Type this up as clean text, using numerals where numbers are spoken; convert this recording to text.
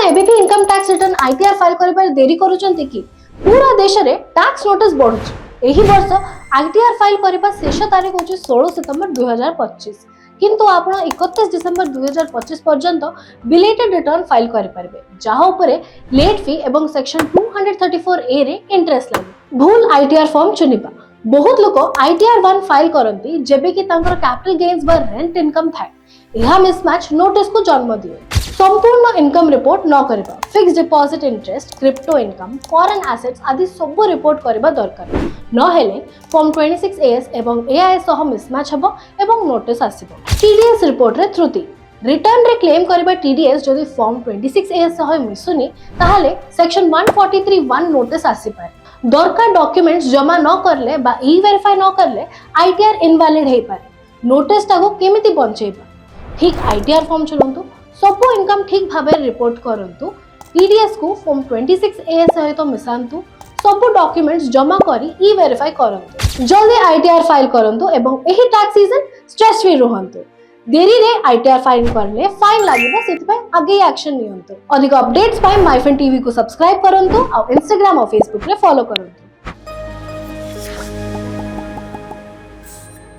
एबे भी income tax return ITR file करिबार देरी करूचंती कि पूरा देश रे टैक्स नोटिस बढ़ुची। एही वर्ष आईटीआर फाइल करिबा शेष तारीख होची 16 सितंबर 2025 किंतु आपण 31 डिसेंबर 2025 पर्यंत बिलेटेड रिटर्न फाइल करि परबे, जहा उपरे लेट फी एवं सेक्शन 234 ए रे इंटरेस्ट लागे। भूल आईटीआर फॉर्म चुनिबा बहुत लोक आईटीआर 1 फाइल करंती जेबे कि तांकर कैपिटल गेन्स व रेंट इनकम थाए। यह मिसमैच नोटिस को जन्म दिए। संपूर्ण इनकम रिपोर्ट न करबा, fix deposit interest, crypto income, foreign assets आदि सब रिपोर्ट करबा दरकार। न हेले फॉर्म 26 एएस एवं एआई सह मिसमैच हबो एवं नोटिस आसीबो। टीडीएस रिपोर्ट रे त्रुटि रिटर्न रे क्लेम करबा टीडीएस जदि फॉर्म 26 एएस सह मिसुनी ताहाले सेक्शन 143(1) नोटिस आसी पारे। दरकार डॉक्यूमेंट्स जमा न करले बा ई वेरीफाई न करले आईटीआर इनवैलिड हे पारे। नोटिस टाको केमिति बंचेबा? ठीक आईटीआर फॉर्म चलंतु, सब इनकम ठीक भाबे रिपोर्ट करंतु, टीडीएस को फॉर्म 26 ए सहित मिसांतु, सब डॉक्यूमेंट्स जमा करी ई वेरीफाई करंतु, जल्दी आईटीआर फाइल करंतु एवं एही टैक्स सीजन स्ट्रेस फ्री रहंतु। देरी रे आईटीआर फाइल करले फाइन लागिबो, सेति आगे एक्शन नियंतु। अधिक अपडेट्स पाए माइफिन टीवी को सब्सक्राइब करंतु और इंस्टाग्राम और फेसबुक रे फॉलो करंतु।